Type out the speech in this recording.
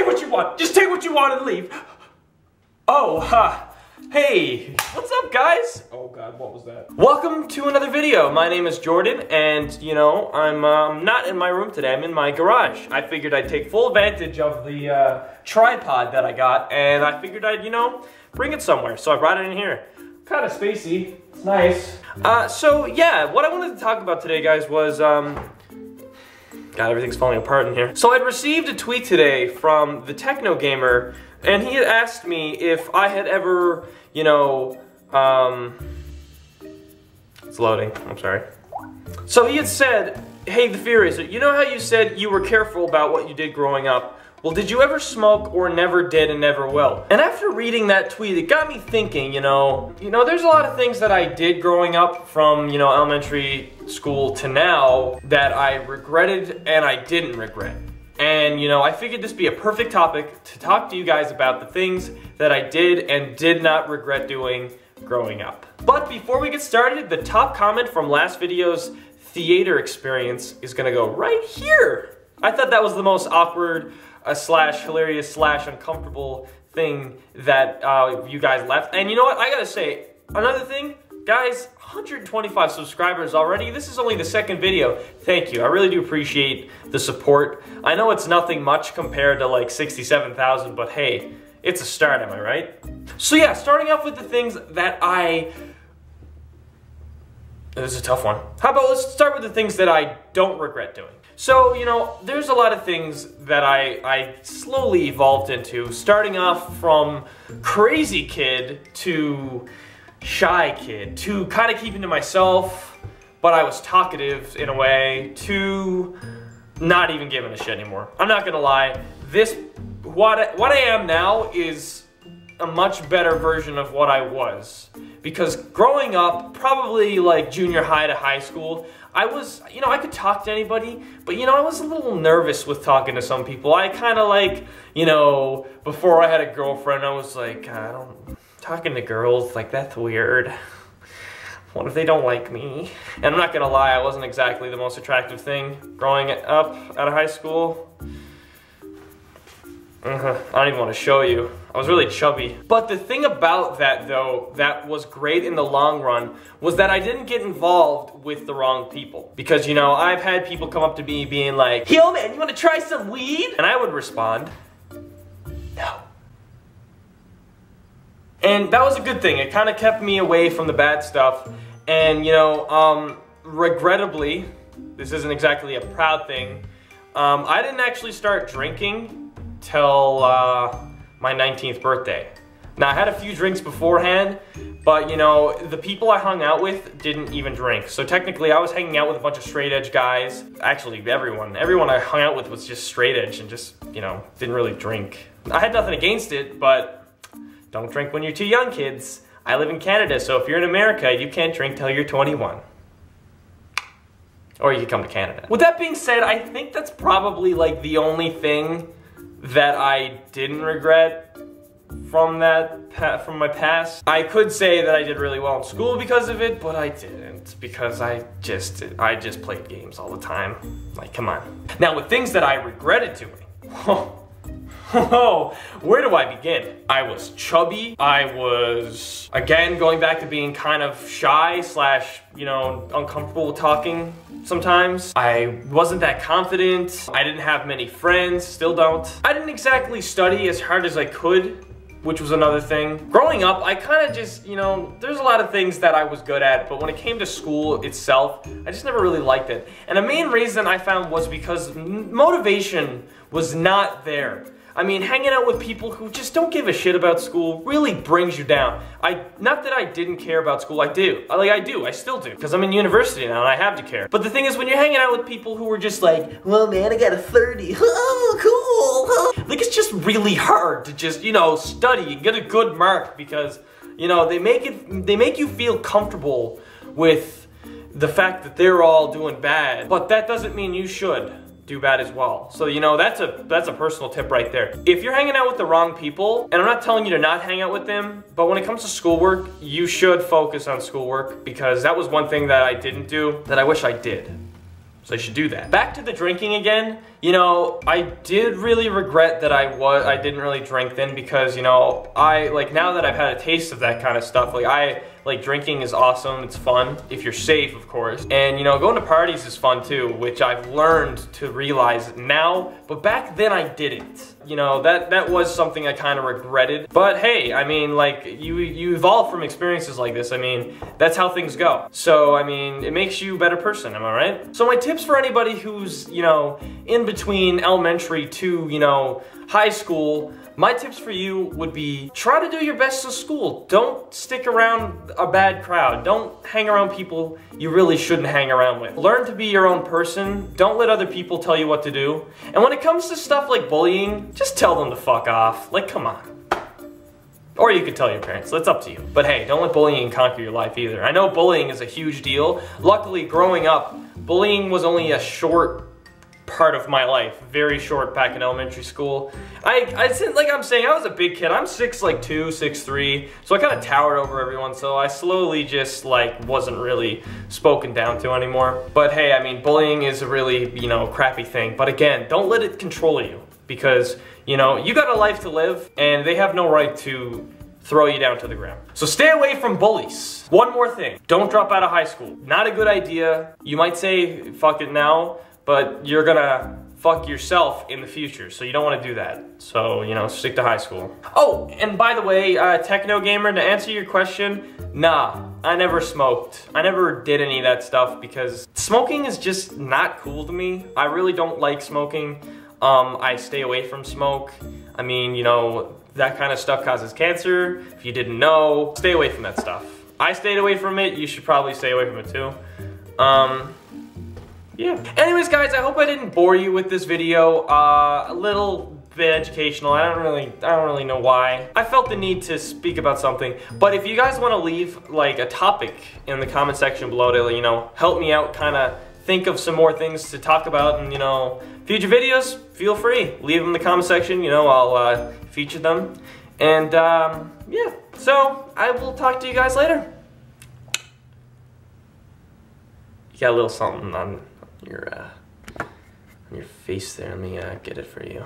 take what you want. Just take what you want and leave. Oh, hey, what's up, guys? Oh God, what was that? Welcome to another video. My name is Jordan, and you know, I'm not in my room today. I'm in my garage. I figured I'd take full advantage of the tripod that I got, and I figured I'd, you know, bring it somewhere. So I brought it in here. Kind of spacey. It's nice. So yeah, what I wanted to talk about today, guys, was God, everything's falling apart in here. So I'd received a tweet today from the Techno Gamer, and he had asked me if I had ever, you know, it's loading, I'm sorry. So he had said, hey, the Fear Racer, you know how you said you were careful about what you did growing up? Well, did you ever smoke or never did and never will? And after reading that tweet, it got me thinking, you know, there's a lot of things that I did growing up from, you know, elementary school to now that I regretted and I didn't regret. And, you know, I figured this would be a perfect topic to talk to you guys about the things that I did and did not regret doing growing up. But before we get started, the top comment from last video's theater experience is gonna go right here. I thought that was the most awkward, slash hilarious, slash uncomfortable thing that you guys left. And you know what, I gotta say, another thing, guys, 125 subscribers already. This is only the second video. Thank you, I really do appreciate the support. I know it's nothing much compared to like 67,000, but hey, it's a start, am I right? So yeah, starting off with the things that this is a tough one. How about let's start with the things that I don't regret doing. So, you know, there's a lot of things that I slowly evolved into, starting off from crazy kid to shy kid, to kind of keeping to myself, but I was talkative in a way, to not even giving a shit anymore. I'm not gonna lie, what I am now is a much better version of what I was. Because growing up, probably like junior high to high school, I was, you know, I could talk to anybody, but you know, I was a little nervous with talking to some people. I kind of like, you know, before I had a girlfriend, I was like, talking to girls, like that's weird. What if they don't like me? And I'm not gonna lie, I wasn't exactly the most attractive thing growing up out of high school. I don't even want to show you. I was really chubby. But the thing about that though, that was great in the long run, was that I didn't get involved with the wrong people. Because, you know, I've had people come up to me being like, yo man, you want to try some weed? And I would respond, no. And that was a good thing. It kind of kept me away from the bad stuff. And, you know, regrettably, this isn't exactly a proud thing, I didn't actually start drinking till my 19th birthday. Now I had a few drinks beforehand, but you know, the people I hung out with didn't even drink. So technically I was hanging out with a bunch of straight edge guys. Actually, everyone I hung out with was just straight edge and just, you know, didn't really drink. I had nothing against it, but don't drink when you're too young, kids. I live in Canada, so if you're in America, you can't drink till you're 21. Or you can come to Canada. With that being said, I think that's probably like the only thing that I didn't regret from my past. I could say that I did really well in school because of it, but I didn't, because I just played games all the time. Like, come on. Now with things that I regretted doing, where do I begin? I was chubby. I was, again, going back to being kind of shy slash, you know, uncomfortable with talking sometimes. I wasn't that confident. I didn't have many friends, still don't. I didn't exactly study as hard as I could, which was another thing. Growing up, I kind of just, you know, there's a lot of things that I was good at, but when it came to school itself, I just never really liked it. And the main reason I found was because motivation was not there. I mean, hanging out with people who just don't give a shit about school really brings you down. Not that I didn't care about school, I do. I still do, because I'm in university now and I have to care. But the thing is, when you're hanging out with people who are just like, well man, I got a 30, oh cool. Like, it's just really hard to just, you know, study and get a good mark because, you know, they make you feel comfortable with the fact that they're all doing bad. But that doesn't mean you should do bad as well. So, you know, that's a personal tip right there. If you're hanging out with the wrong people, and I'm not telling you to not hang out with them, but when it comes to schoolwork, you should focus on schoolwork, because that was one thing that I didn't do that I wish I did. So you should do that. Back to the drinking again. You know, I did really regret that I didn't really drink then, because, you know, now that I've had a taste of that kind of stuff, like drinking is awesome, it's fun, if you're safe, of course. And, you know, going to parties is fun too, which I've learned to realize now, but back then I didn't. You know, that was something I kind of regretted. But hey, I mean, like, you evolve from experiences like this. I mean, that's how things go. So, I mean, it makes you a better person, am I right? So my tips for anybody who's, you know, in between elementary to, you know, high school, my tips for you would be, try to do your best in school. Don't stick around a bad crowd. Don't hang around people you really shouldn't hang around with. Learn to be your own person. Don't let other people tell you what to do. And when it comes to stuff like bullying, just tell them to fuck off. Like, come on. Or you could tell your parents, that's up to you. But hey, don't let bullying conquer your life either. I know bullying is a huge deal. Luckily, growing up, bullying was only a short part of my life, very short back in elementary school. Like I'm saying, I was a big kid. I'm 6'2", 6'3", so I kind of towered over everyone, so I slowly just like wasn't really spoken down to anymore. But hey, I mean, bullying is a really, you know, crappy thing. But again, don't let it control you, because, you know, you got a life to live, and they have no right to throw you down to the ground. So stay away from bullies. One more thing, don't drop out of high school. Not a good idea. You might say, fuck it now, but you're gonna fuck yourself in the future, so you don't want to do that. So, you know, stick to high school. Oh, and by the way, Techno Gamer, to answer your question, nah, I never smoked. I never did any of that stuff, because smoking is just not cool to me. I really don't like smoking. I stay away from smoke. I mean, you know, that kind of stuff causes cancer. If you didn't know, stay away from that stuff. I stayed away from it. You should probably stay away from it too. Yeah. Anyways, guys, I hope I didn't bore you with this video. A little bit educational. I don't really know why. I felt the need to speak about something. But if you guys want to leave like a topic in the comment section below to, you know, help me out, kind of think of some more things to talk about, and, you know, future videos, feel free. Leave them in the comment section. You know, I'll feature them. And yeah. So I will talk to you guys later. You got a little something on your face there. Let me get it for you.